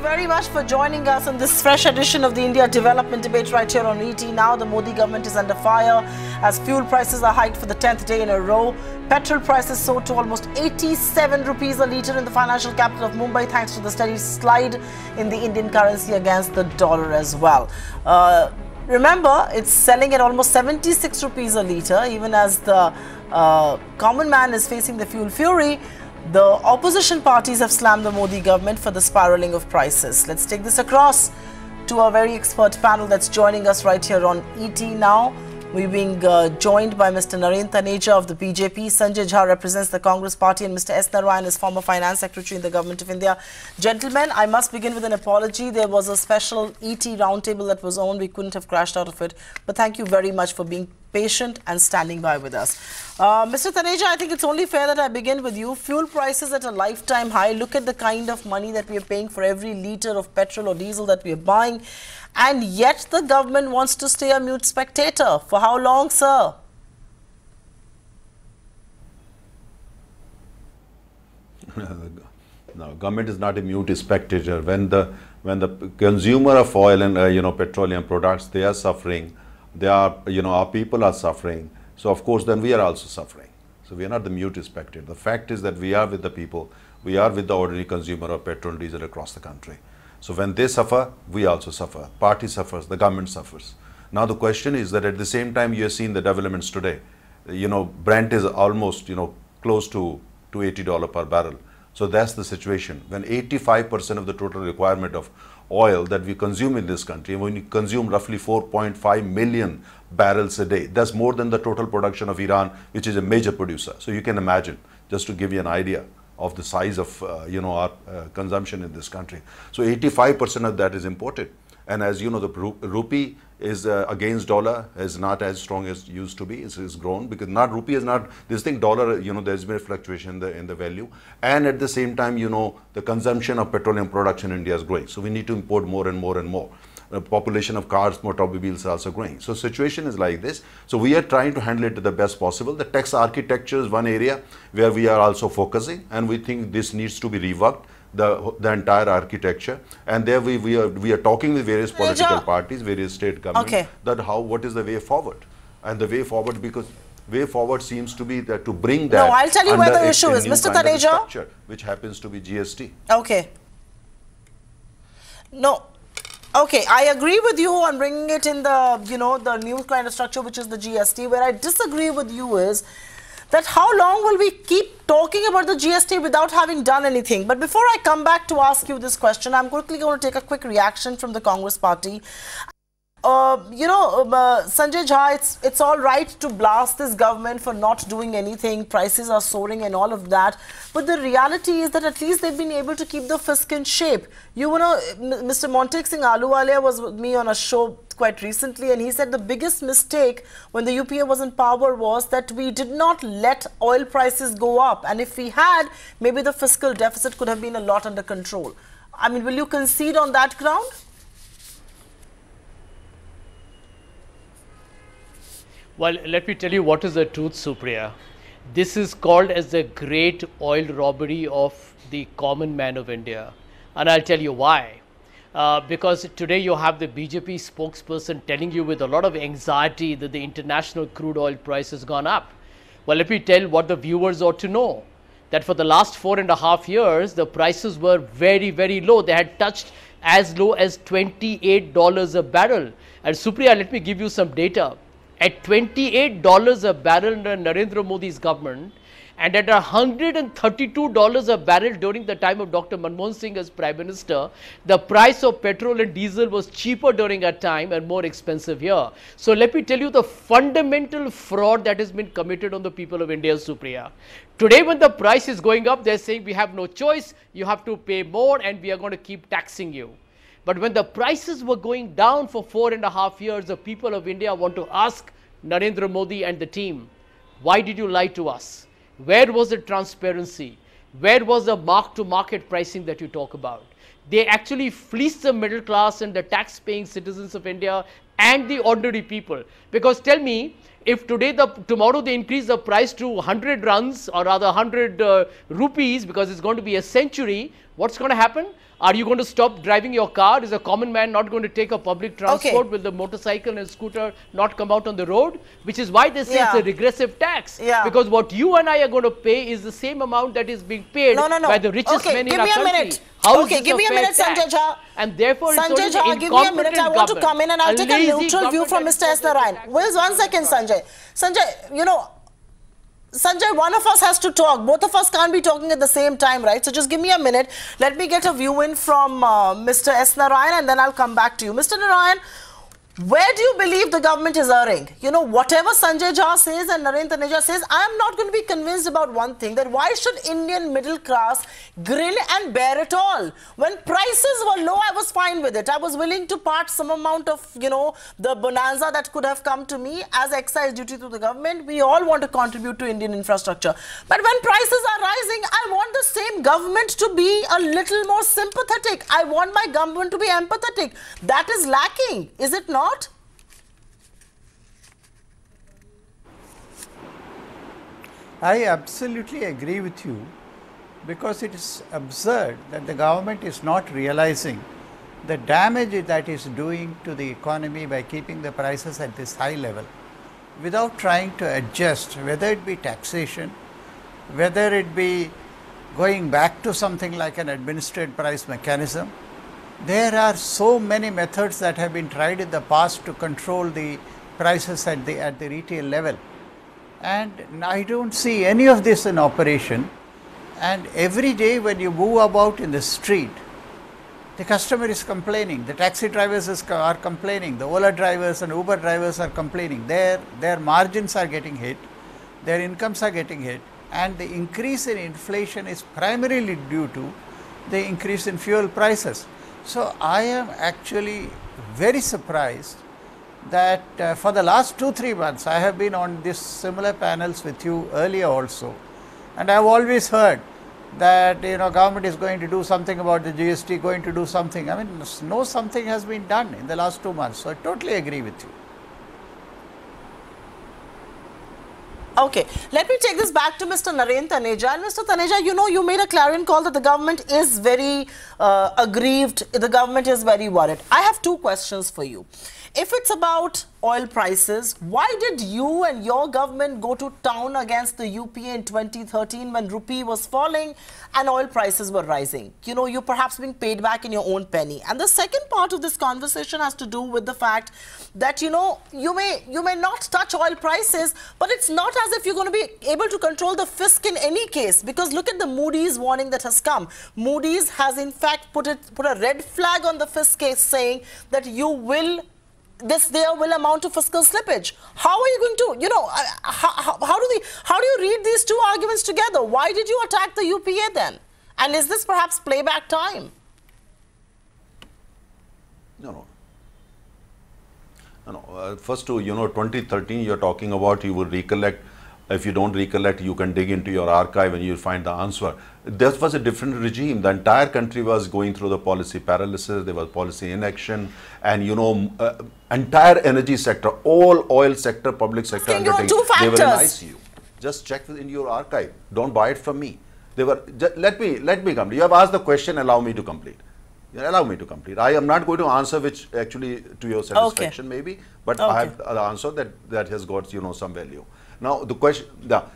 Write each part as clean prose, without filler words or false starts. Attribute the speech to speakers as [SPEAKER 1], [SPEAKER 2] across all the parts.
[SPEAKER 1] very much for joining us on this fresh edition of the India Development Debate right here on ET. Now the Modi government is under fire as fuel prices are hiked for the 10th day in a row. Petrol prices soared to almost 87 rupees a litre in the financial capital of Mumbai thanks to the steady slide in the Indian currency against the dollar as well. Remember, it's selling at almost 76 rupees a litre, even as the common man is facing the fuel fury. The opposition parties have slammed the Modi government for the spiralling of prices. Let's take this across to our very expert panel that's joining us right here on ET now. We're being joined by Mr. Narendra Taneja of the BJP. Sanjay Jha represents the Congress party and Mr. S. Narayan is former finance secretary in the government of India. Gentlemen, I must begin with an apology. There was a special ET roundtable that was on. We couldn't have crashed out of it. But thank you very much for being patient and standing by with us. Mr. Taneja, I think it's only fair that I begin with you. Fuel prices at a lifetime high. Look at the kind of money that we are paying for every litre of petrol or diesel that we are buying. And yet the government wants to stay a mute spectator. For how long, sir?
[SPEAKER 2] No, government is not a mute spectator. When the consumer of oil and petroleum products, they are suffering. They are, our people are suffering. So of course, then we are also suffering. So we are not the mute spectator. The fact is that we are with the people. We are with the ordinary consumer of petrol and diesel across the country. So when they suffer, we also suffer. Party suffers, the government suffers. Now the question is that at the same time you are seeing the developments today. Brent is almost, close to $80 per barrel. So that's the situation. When 85% of the total requirement of oil that we consume in this country, when we consume roughly 4.5 million barrels a day, that's more than the total production of Iran, which is a major producer. So you can imagine, just to give you an idea of the size of our consumption in this country. So 85% of that is imported. And as you know, the rupee is against dollar is not as strong as used to be. It's grown because rupee is not this thing. Dollar, there's been a fluctuation in the value, and at the same time, the consumption of petroleum products in India is growing. So we need to import more and more and more. The population of cars, automobiles are also growing. So situation is like this. So we are trying to handle it the best possible. The tax architecture is one area where we are also focusing, and we think this needs to be reworked. The entire architecture, and there we are talking with various political parties, various state governments, that what is the way forward, and the way forward, because way forward seems to be that to bring that.
[SPEAKER 1] No, I'll tell you where the issue is, Mr. Taneja.
[SPEAKER 2] Which happens to be GST.
[SPEAKER 1] Okay. No. Okay, I agree with you on bringing it in the the new kind of structure, which is the GST. Where I disagree with you is that how long will we keep talking about the GST without having done anything? But before I come back to ask you this question, I'm quickly going to take a quick reaction from the Congress party. Sanjay Jha, it's all right to blast this government for not doing anything. Prices are soaring and all of that. But the reality is that at least they've been able to keep the fisc in shape. Mr. Montek Singh Ahluwalia was with me on a show quite recently, and he said the biggest mistake when the UPA was in power was that we did not let oil prices go up. And if we had, maybe the fiscal deficit could have been a lot under control. I mean, will you concede on that ground?
[SPEAKER 3] Well, let me tell you what is the truth, Supriya. This is called as the great oil robbery of the common man of India. And I'll tell you why. Because today you have the BJP spokesperson telling you with a lot of anxiety that the international crude oil price has gone up. Well, let me tell what the viewers ought to know. That for the last 4.5 years, the prices were very, very low. They had touched as low as $28 a barrel. And Supriya, let me give you some data. At $28 a barrel under Narendra Modi's government, and at $132 a barrel during the time of Dr. Manmohan Singh as Prime Minister, the price of petrol and diesel was cheaper during that time and more expensive here. So let me tell you the fundamental fraud that has been committed on the people of India, Supriya. Today when the price is going up, they're saying we have no choice, you have to pay more and we are going to keep taxing you. But when the prices were going down for 4.5 years, the people of India want to ask Narendra Modi and the team, why did you lie to us? Where was the transparency? Where was the mark-to-market pricing that you talk about? They actually fleeced the middle class and the tax-paying citizens of India and the ordinary people. Because tell me, if tomorrow they increase the price to 100 runs, or rather 100 rupees, because it's going to be a century, what's going to happen? Are you going to stop driving your car? Is a common man not going to take a public transport? Will the motorcycle and scooter not come out on the road? Which is why they say it's a regressive tax. Because what you and I are going to pay is the same amount that is being paid by the richest men in our country.
[SPEAKER 1] Give me a minute, Sanjay Jha.
[SPEAKER 3] And therefore,
[SPEAKER 1] Sanjay Jha, give me a minute. I want to come in and I'll take a neutral view from Mr. S. Narayan. Wills, 1 second, Sanjay. Sanjay, you know, Sanjay, one of us has to talk. Both of us can't be talking at the same time, right? So just give me a minute. Let me get a view in from Mr. S. Narayan, and then I'll come back to you. Mr. Narayan, where do you believe the government is erring? You know, whatever Sanjay Jha says and Narendra Taneja says, I am not going to be convinced about one thing, that why should Indian middle class grin and bear it all? When prices were low, I was fine with it. I was willing to part some amount of, you know, the bonanza that could have come to me as excise duty to the government. We all want to contribute to Indian infrastructure. But when prices are rising, I want the same government to be a little more sympathetic. I want my government to be empathetic. That is lacking, is it not?
[SPEAKER 4] I absolutely agree with you, because it is absurd that the government is not realizing the damage that is doing to the economy by keeping the prices at this high level without trying to adjust, whether it be taxation, whether it be going back to something like an administered price mechanism. There are so many methods that have been tried in the past to control the prices at the retail level, and I don't see any of this in operation. And every day when you move about in the street, the customer is complaining, the taxi drivers are complaining, the Ola drivers and Uber drivers are complaining. Their margins are getting hit, their incomes are getting hit, and the increase in inflation is primarily due to the increase in fuel prices. So I am actually very surprised that for the last 2-3 months, I have been on this similar panels with you earlier also, and I have always heard that, you know, government is going to do something about the GST, going to do something. I mean, no something has been done in the last 2 months. So I totally agree with you.
[SPEAKER 1] Okay, let me take this back to Mr. Narendra Taneja. And Mr. Taneja, you know, you made a clarion call that the government is very aggrieved, the government is very worried. I have 2 questions for you. If it's about oil prices, why did you and your government go to town against the UPA in 2013 when rupee was falling and oil prices were rising? You know, you're perhaps being paid back in your own penny. And the second part of this conversation has to do with the fact that, you know, you may not touch oil prices, but it's not as if you're going to be able to control the fisc in any case, because look at the Moody's warning that has come. Moody's has in fact put a red flag on the fisc case, saying that this will amount to fiscal slippage. How are you going to, you know, how do you read these 2 arguments together? Why did you attack the UPA then? And is this perhaps playback time?
[SPEAKER 2] No. First, you know, 2013 you're talking about, you will recollect. If you don't recollect, you can dig into your archive and you'll find the answer. That was a different regime. The entire country was going through the policy paralysis, there was policy inaction, and, you know, entire energy sector, all oil sector, public sector undertakings, they were in ICU. Just check in your archive. Don't buy it from me. They were, let me complete. You have asked the question, allow me to complete. Allow me to complete. I am not going to answer which actually to your satisfaction maybe, but I have the answer that has got, you know, some value. Now the question,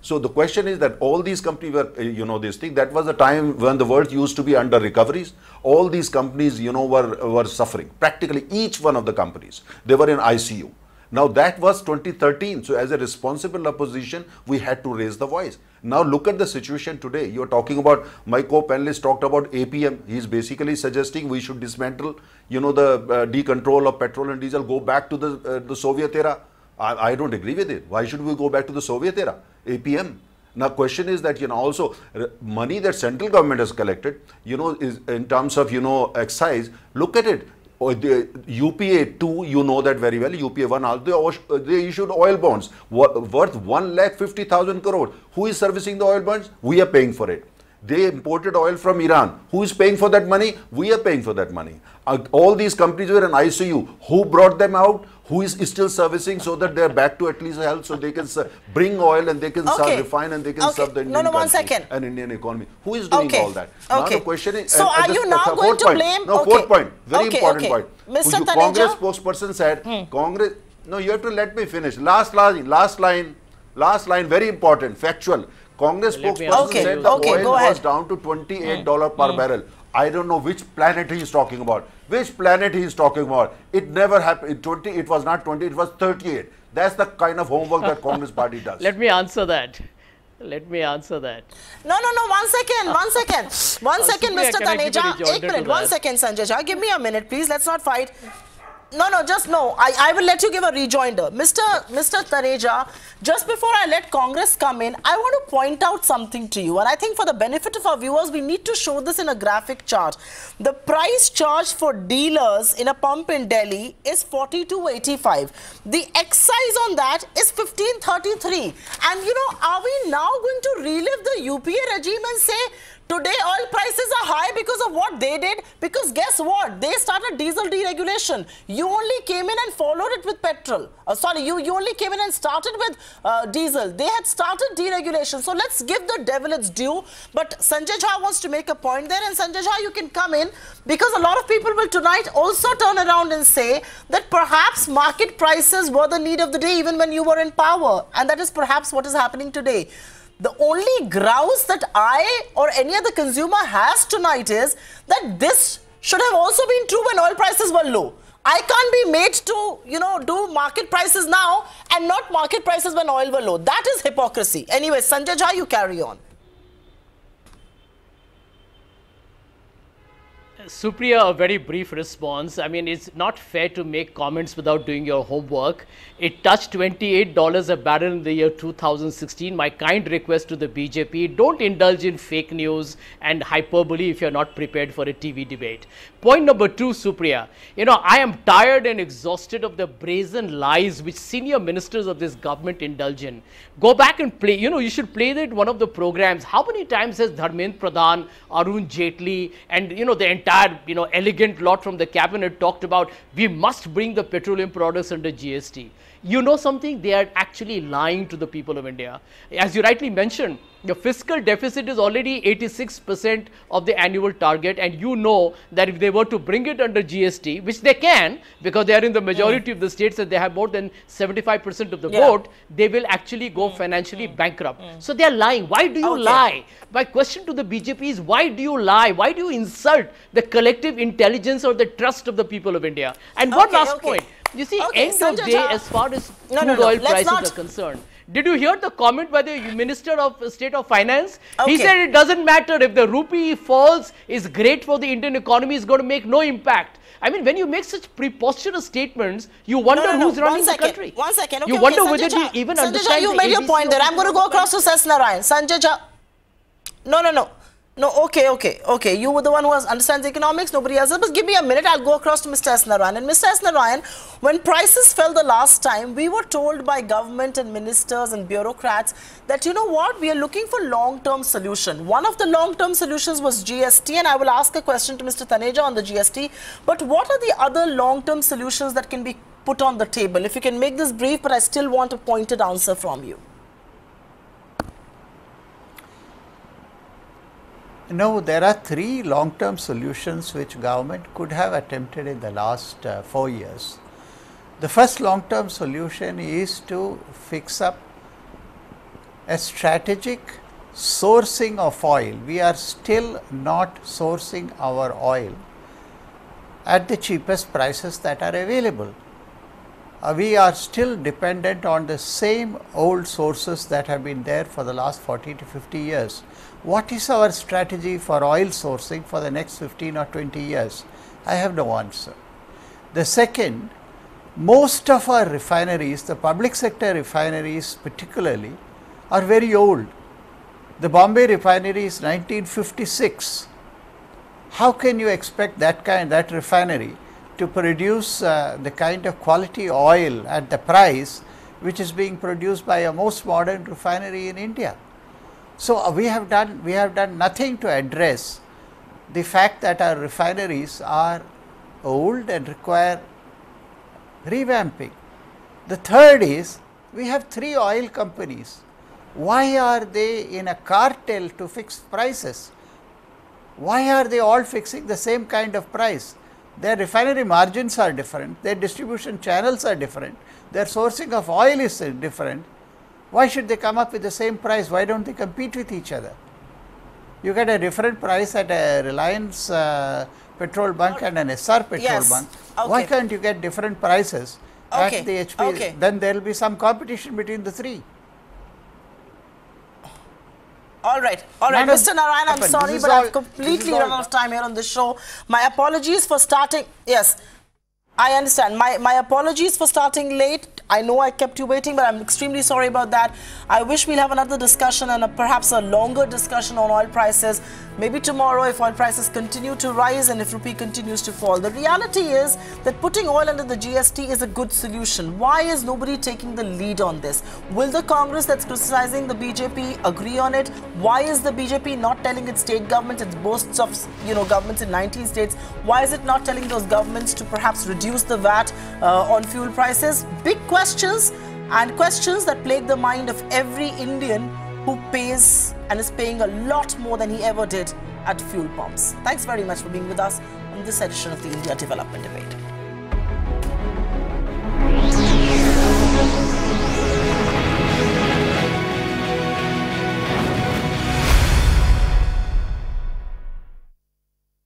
[SPEAKER 2] so the question is that all these companies were, you know, this thing, that was the time when the world used to be under recoveries. All these companies, you know, were suffering. Practically each one of the companies, they were in ICU. Now that was 2013. So as a responsible opposition, we had to raise the voice. Now look at the situation today. You are talking about, my co-panelist talked about APM. He is basically suggesting we should dismantle, you know, the decontrol of petrol and diesel, go back to the Soviet era. I don't agree with it. Why should we go back to the Soviet era? APM. Now question is that, you know, also money that central government has collected, you know, is in terms of, you know, excise, look at it. Or the UPA 2, you know that very well, UPA 1 also, they issued oil bonds worth 1,50,000 crore. Who is servicing the oil bonds? We are paying for it. They imported oil from Iran. Who is paying for that money? We are paying for that money. All these companies were in ICU. Who brought them out? Who is still servicing so that they're back to at least health, so they can bring oil and they can refine and they can serve the Indian country and Indian economy. Who is doing all that? Now the question is,
[SPEAKER 1] so are you now going to blame?
[SPEAKER 2] No, fourth point, very important point.
[SPEAKER 1] Mr.
[SPEAKER 2] Congress spokesperson said, Congress, no, you have to let me finish. Last line, very important, factual. Congress spokesperson said the oil was down to $28 per barrel. I don't know which planet he is talking about. Which planet he is talking about. It never happened. It was not 20, it was 38. That's the kind of homework that Congress party does.
[SPEAKER 3] Let me answer that. Let me answer that.
[SPEAKER 1] No, 1 second, 1 second. 1 second, Mr. Taneja. 1 minute, 1 second, Sanjay Jha. Give me a minute, please. Let's not fight. No. I will let you give a rejoinder. Mr. Taneja, just before I let Congress come in, I want to point out something to you. And I think for the benefit of our viewers, we need to show this in a graphic chart. The price charged for dealers in a pump in Delhi is 42.85. The excise on that is 15.33. And you know, are we now going to relive the UPA regime and say, today oil prices are high because of what they did? Because guess what? They started diesel deregulation. You only came in and followed it with petrol. You only came in and started with diesel. They had started deregulation. So let's give the devil its due. But Sanjay Jha wants to make a point there. And Sanjay Jha, you can come in, because a lot of people will tonight also turn around and say that perhaps market prices were the need of the day even when you were in power. And that is perhaps what is happening today. The only grouse that I or any other consumer has tonight is that this should have also been true when oil prices were low. I can't be made to, do market prices now and not market prices when oil were low. That is hypocrisy. Anyway, Sanjay Jha, you carry on.
[SPEAKER 3] Supriya, a very brief response. I mean, it's not fair to make comments without doing your homework. It touched $28 a barrel in the year 2016. My kind request to the BJP, don't indulge in fake news and hyperbole if you're not prepared for a TV debate. Point number 2, Supriya, I am tired and exhausted of the brazen lies which senior ministers of this government indulge in. Go back and play, you should play that one of the programs. How many times has Dharmendra Pradhan, Arun Jaitley and, the entire elegant lot from the cabinet talked about we must bring the petroleum products under GST. You know something? They are actually lying to the people of India. As you rightly mentioned, the fiscal deficit is already 86% of the annual target, and you know that if they were to bring it under GST, which they can because they are in the majority of the states and they have more than 75% of the vote, they will actually go financially bankrupt. So they are lying. Why do you lie? My question to the BJP is, why do you lie? Why do you insult the collective intelligence or the trust of the people of India? And one last point. You see, end of day, as far as crude oil prices are concerned, did you hear the comment by the Minister of State of Finance? He said it doesn't matter if the rupee falls, is great for the Indian economy, is going to make no impact. I mean, when you make such preposterous statements, you wonder who's running the country.
[SPEAKER 1] 1 second.
[SPEAKER 3] You wonder whether you even understand.
[SPEAKER 1] You made your point there. I'm going to go across to Sess Narayan. Sanjay Jha. No, okay. You were the one who understands economics, nobody else. But give me a minute, I'll go across to Mr. S. Narayan. And Mr. S. Narayan, when prices fell the last time, we were told by government and ministers and bureaucrats that, you know what, we are looking for long-term solution. One of the long-term solutions was GST, and I will ask a question to Mr. Taneja on the GST. But what are the other long-term solutions that can be put on the table? If you can make this brief, but I still want a pointed answer from you.
[SPEAKER 4] No, there are 3 long-term solutions which government could have attempted in the last 4 years. The first long-term solution is to fix up a strategic sourcing of oil. We are still not sourcing our oil at the cheapest prices that are available. We are still dependent on the same old sources that have been there for the last 40 to 50 years. What is our strategy for oil sourcing for the next 15 or 20 years? I have no answer. The second, most of our refineries, the public sector refineries particularly, are very old. The Bombay refinery is 1956. How can you expect that refinery to produce the kind of quality oil at the price which is being produced by a most modern refinery in India? So we have done nothing to address the fact that our refineries are old and require revamping. The third is, we have 3 oil companies. Why are they in a cartel to fix prices? Why are they all fixing the same kind of price? Their refinery margins are different, their distribution channels are different, their sourcing of oil is different. Why should they come up with the same price? Why don't they compete with each other? You get a different price at a Reliance petrol bunk and an SR petrol bunk.
[SPEAKER 1] Okay.
[SPEAKER 4] Why can't you get different prices at the HP?
[SPEAKER 1] Okay.
[SPEAKER 4] Then there will be some competition between the 3.
[SPEAKER 1] All right, Mr. Narayan, I'm sorry, but I've completely run out of time here on this show. My apologies for starting. Yes, I understand. My apologies for starting late. I know I kept you waiting, but I'm extremely sorry about that. I wish we'll have another discussion and perhaps a longer discussion on oil prices. Maybe tomorrow if oil prices continue to rise and if rupee continues to fall. The reality is that putting oil under the GST is a good solution. Why is nobody taking the lead on this? Will the Congress that's criticizing the BJP agree on it? Why is the BJP not telling its state governments, its boasts of governments in 19 states, why is it not telling those governments to perhaps reduce the VAT on fuel prices? Big questions, and questions that plague the mind of every Indian who pays and is paying a lot more than he ever did at fuel pumps. Thanks very much for being with us on this edition of the India Development Debate.